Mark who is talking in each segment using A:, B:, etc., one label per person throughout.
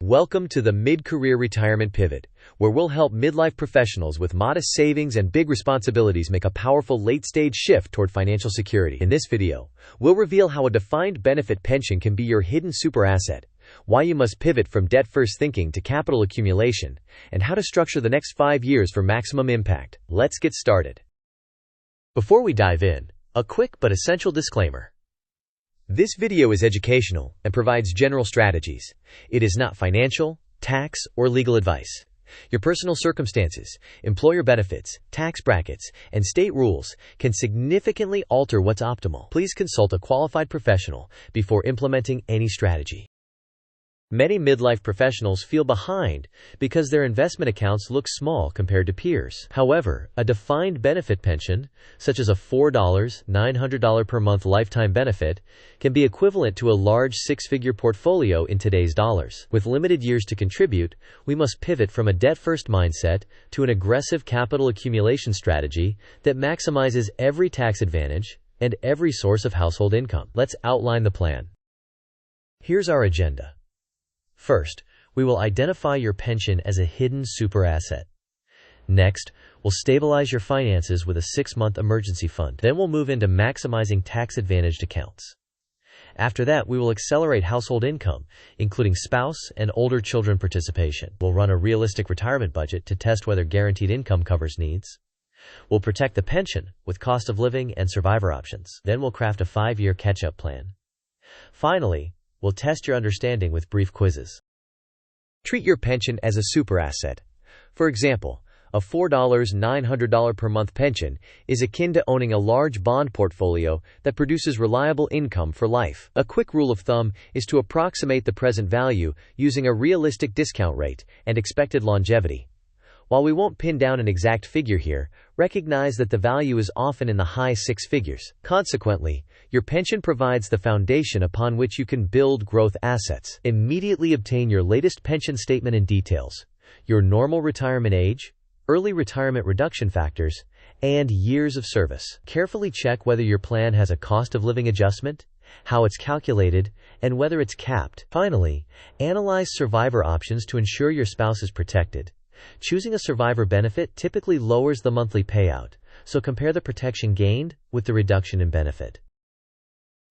A: Welcome to the Mid-Career Retirement Pivot, where we'll help midlife professionals with modest savings and big responsibilities make a powerful late-stage shift toward financial security. In this video, we'll reveal how a defined benefit pension can be your hidden super asset, why you must pivot from debt-first thinking to capital accumulation, and how to structure the next 5 years for maximum impact. Let's get started. Before we dive in, a quick but essential disclaimer. This video is educational and provides general strategies. It is not financial, tax, or legal advice. Your personal circumstances, employer benefits, tax brackets, and state rules can significantly alter what's optimal. Please consult a qualified professional before implementing any strategy. Many midlife professionals feel behind because their investment accounts look small compared to peers. However, a defined benefit pension, such as a $900 per month lifetime benefit, can be equivalent to a large six-figure portfolio in today's dollars. With limited years to contribute, we must pivot from a debt-first mindset to an aggressive capital accumulation strategy that maximizes every tax advantage and every source of household income. Let's outline the plan. Here's our agenda. First, we will identify your pension as a hidden super asset. Next, we'll stabilize your finances with a 6-month emergency fund. Then we'll move into maximizing tax-advantaged accounts. After that, we will accelerate household income, including spouse and older children participation. We'll run a realistic retirement budget to test whether guaranteed income covers needs. We'll protect the pension with cost of living and survivor options. Then we'll craft a 5-year catch-up plan. Finally, we'll test your understanding with brief quizzes. Treat your pension as a super asset. For example, a $900 per month pension is akin to owning a large bond portfolio that produces reliable income for life. A quick rule of thumb is to approximate the present value using a realistic discount rate and expected longevity. While we won't pin down an exact figure here, recognize that the value is often in the high six figures. Consequently, your pension provides the foundation upon which you can build growth assets. Immediately obtain your latest pension statement and details, your normal retirement age, early retirement reduction factors, and years of service. Carefully check whether your plan has a cost of living adjustment, how it's calculated, and whether it's capped. Finally, analyze survivor options to ensure your spouse is protected. Choosing a survivor benefit typically lowers the monthly payout, so compare the protection gained with the reduction in benefit.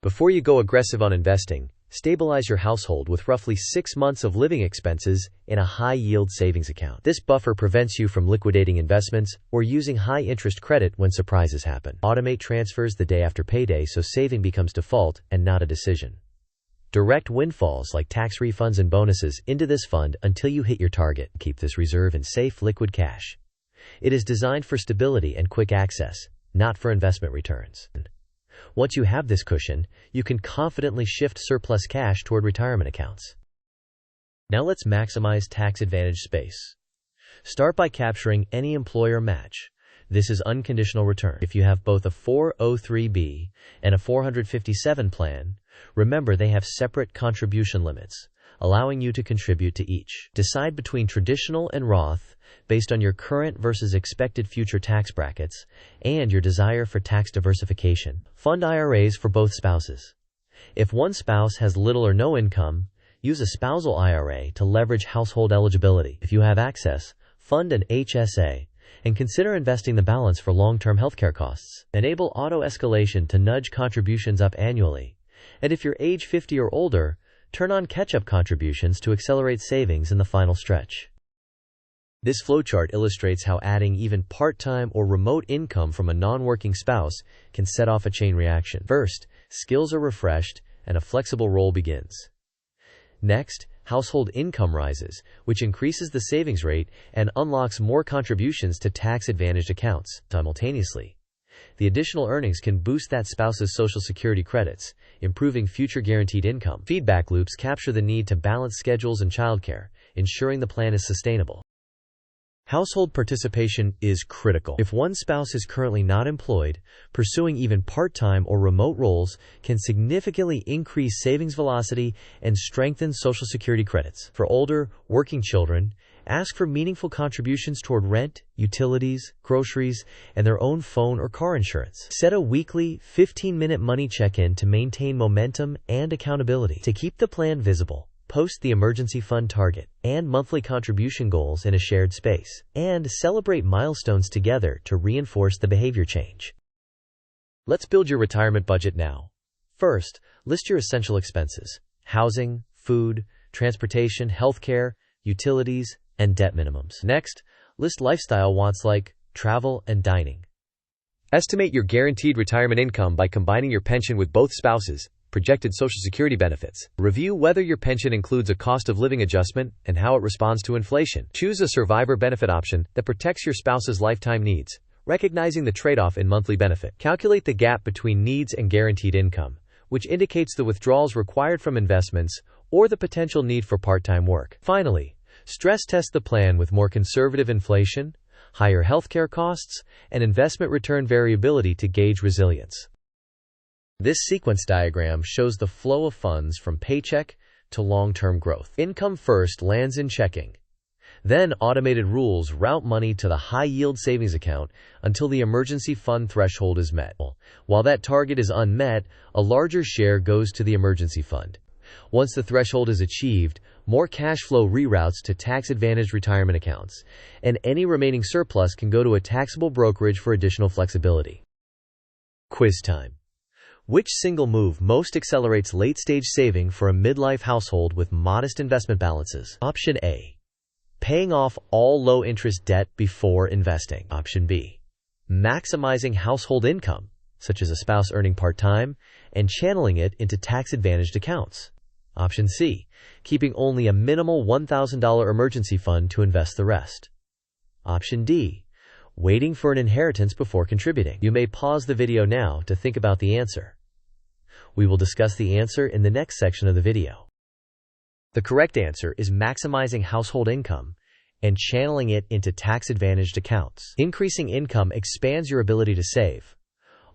A: Before you go aggressive on investing, stabilize your household with roughly 6 months of living expenses in a high-yield savings account. This buffer prevents you from liquidating investments or using high-interest credit when surprises happen. Automate transfers the day after payday so saving becomes default and not a decision. Direct windfalls like tax refunds and bonuses into this fund until you hit your target. Keep this reserve in safe, liquid cash. It is designed for stability and quick access, not for investment returns. Once you have this cushion, you can confidently shift surplus cash toward retirement accounts. Now let's maximize tax-advantaged space. Start by capturing any employer match. This is unconditional return. If you have both a 403(b) and a 457 plan, remember they have separate contribution limits, allowing you to contribute to each. Decide between traditional and Roth based on your current versus expected future tax brackets and your desire for tax diversification. Fund IRAs for both spouses. If one spouse has little or no income, use a spousal IRA to leverage household eligibility. If you have access, fund an HSA and consider investing the balance for long-term healthcare costs. Enable auto-escalation to nudge contributions up annually. And if you're age 50 or older, turn on catch-up contributions to accelerate savings in the final stretch. This flowchart illustrates how adding even part-time or remote income from a non-working spouse can set off a chain reaction. First, skills are refreshed and a flexible role begins. Next, household income rises, which increases the savings rate and unlocks more contributions to tax-advantaged accounts. Simultaneously, the additional earnings can boost that spouse's Social Security credits, improving future guaranteed income. Feedback loops capture the need to balance schedules and childcare, ensuring the plan is sustainable. Household participation is critical. If one spouse is currently not employed, pursuing even part-time or remote roles can significantly increase savings velocity and strengthen Social Security credits. For older, working children, ask for meaningful contributions toward rent, utilities, groceries, and their own phone or car insurance. Set a weekly, 15-minute money check-in to maintain momentum and accountability. To keep the plan visible, post the emergency fund target and monthly contribution goals in a shared space, and celebrate milestones together to reinforce the behavior change. Let's build your retirement budget now. First, list your essential expenses: housing, food, transportation, healthcare, utilities, and debt minimums. Next, list lifestyle wants like travel and dining. Estimate your guaranteed retirement income by combining your pension with both spouses' projected Social Security benefits. Review whether your pension includes a cost of living adjustment and how it responds to inflation. Choose a survivor benefit option that protects your spouse's lifetime needs, recognizing the trade-off in monthly benefit. Calculate the gap between needs and guaranteed income, which indicates the withdrawals required from investments or the potential need for part-time work. Finally, stress test the plan with more conservative inflation, higher healthcare costs, and investment return variability to gauge resilience. This sequence diagram shows the flow of funds from paycheck to long-term growth. Income first lands in checking. Then automated rules route money to the high-yield savings account until the emergency fund threshold is met. While that target is unmet, a larger share goes to the emergency fund. Once the threshold is achieved, more cash flow reroutes to tax-advantaged retirement accounts, and any remaining surplus can go to a taxable brokerage for additional flexibility. Quiz time. Which single move most accelerates late-stage saving for a midlife household with modest investment balances? Option A. Paying off all low-interest debt before investing. Option B. Maximizing household income, such as a spouse earning part-time, and channeling it into tax-advantaged accounts. Option C. Keeping only a minimal $1,000 emergency fund to invest the rest. Option D. Waiting for an inheritance before contributing. You may pause the video now to think about the answer. We will discuss the answer in the next section of the video. The correct answer is maximizing household income and channeling it into tax-advantaged accounts. Increasing income expands your ability to save,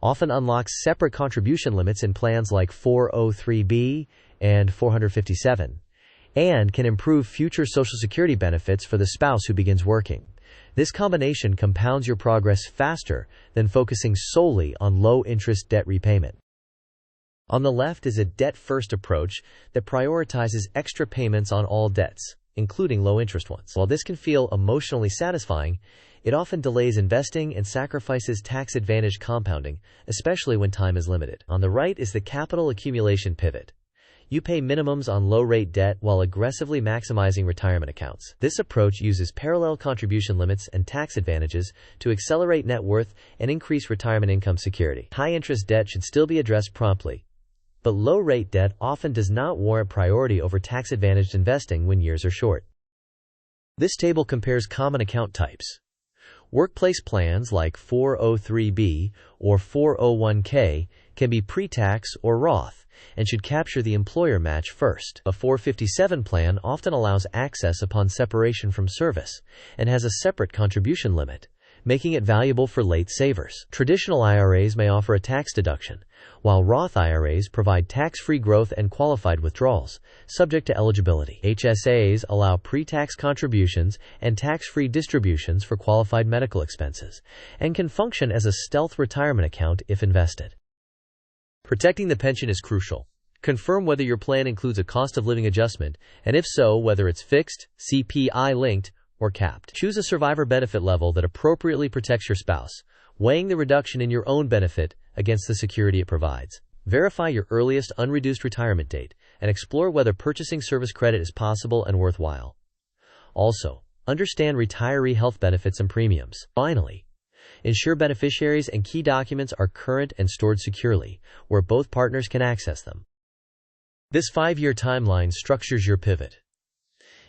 A: often unlocks separate contribution limits in plans like 403(b) and 457, and can improve future Social Security benefits for the spouse who begins working. This combination compounds your progress faster than focusing solely on low-interest debt repayment. On the left is a debt-first approach that prioritizes extra payments on all debts, including low-interest ones. While this can feel emotionally satisfying, it often delays investing and sacrifices tax-advantaged compounding, especially when time is limited. On the right is the capital accumulation pivot. You pay minimums on low-rate debt while aggressively maximizing retirement accounts. This approach uses parallel contribution limits and tax advantages to accelerate net worth and increase retirement income security. High-interest debt should still be addressed promptly, but low-rate debt often does not warrant priority over tax-advantaged investing when years are short. This table compares common account types. Workplace plans like 403(b) or 401(k) can be pre-tax or Roth and should capture the employer match first. A 457 plan often allows access upon separation from service and has a separate contribution limit, making it valuable for late savers. Traditional IRAs may offer a tax deduction, while Roth IRAs provide tax-free growth and qualified withdrawals, subject to eligibility. HSAs allow pre-tax contributions and tax-free distributions for qualified medical expenses, and can function as a stealth retirement account if invested. Protecting the pension is crucial. Confirm whether your plan includes a cost of living adjustment, and if so, whether it's fixed, CPI-linked, or capped. Choose a survivor benefit level that appropriately protects your spouse, weighing the reduction in your own benefit against the security it provides. Verify your earliest unreduced retirement date and explore whether purchasing service credit is possible and worthwhile. Also, understand retiree health benefits and premiums. Finally, ensure beneficiaries and key documents are current and stored securely, where both partners can access them. This 5-year timeline structures your pivot.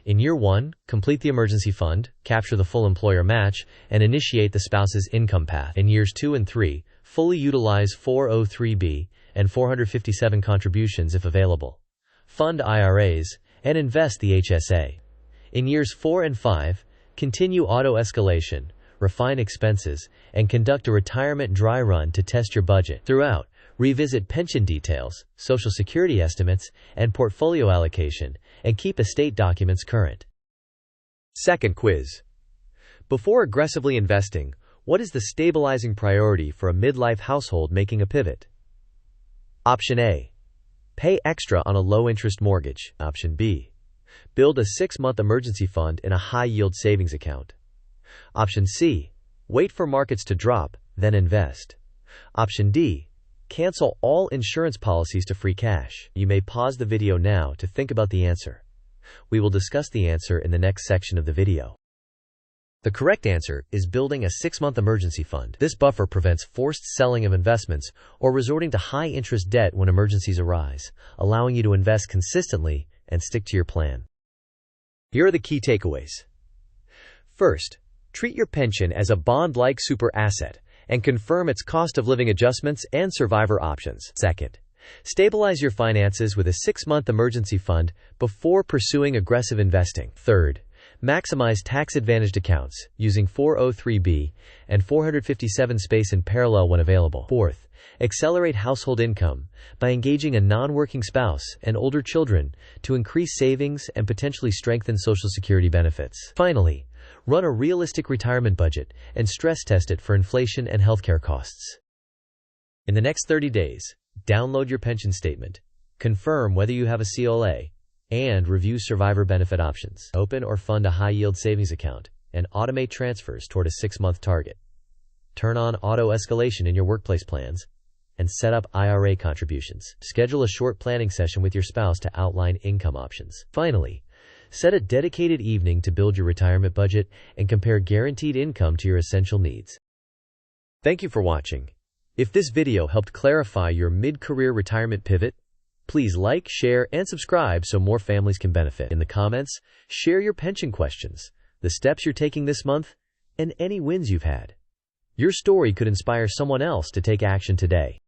A: In year 1, complete the emergency fund, capture the full employer match, and initiate the spouse's income path. In years 2 and 3, fully utilize 403(b) and 457 contributions if available. Fund IRAs, and invest the HSA. In years 4 and 5, continue auto-escalation, refine expenses, and conduct a retirement dry run to test your budget. Throughout, revisit pension details, Social Security estimates, and portfolio allocation, and keep estate documents current. Second quiz. Before aggressively investing, what is the stabilizing priority for a midlife household making a pivot? Option A. Pay extra on a low-interest mortgage. Option B. Build a 6-month emergency fund in a high-yield savings account. Option C. Wait for markets to drop, then invest. Option D. Cancel all insurance policies to free cash. You may pause the video now to think about the answer. We will discuss the answer in the next section of the video. The correct answer is building a 6-month emergency fund. This buffer prevents forced selling of investments or resorting to high-interest debt when emergencies arise, allowing you to invest consistently and stick to your plan. Here are the key takeaways. First, treat your pension as a bond-like super asset and confirm its cost of living adjustments and survivor options. Second, stabilize your finances with a 6-month emergency fund before pursuing aggressive investing. Third, maximize tax-advantaged accounts using 403(b) and 457 space in parallel when available. Fourth, accelerate household income by engaging a non-working spouse and older children to increase savings and potentially strengthen Social Security benefits. Finally, run a realistic retirement budget and stress test it for inflation and healthcare costs. In the next 30 days, download your pension statement, confirm whether you have a COLA, and review survivor benefit options. Open or fund a high-yield savings account and automate transfers toward a 6-month target. Turn on auto-escalation in your workplace plans and set up IRA contributions. Schedule a short planning session with your spouse to outline income options. Finally, set a dedicated evening to build your retirement budget and compare guaranteed income to your essential needs. Thank you for watching. If this video helped clarify your mid-career retirement pivot, please like, share, and subscribe so more families can benefit. In the comments, share your pension questions, the steps you're taking this month, and any wins you've had. Your story could inspire someone else to take action today.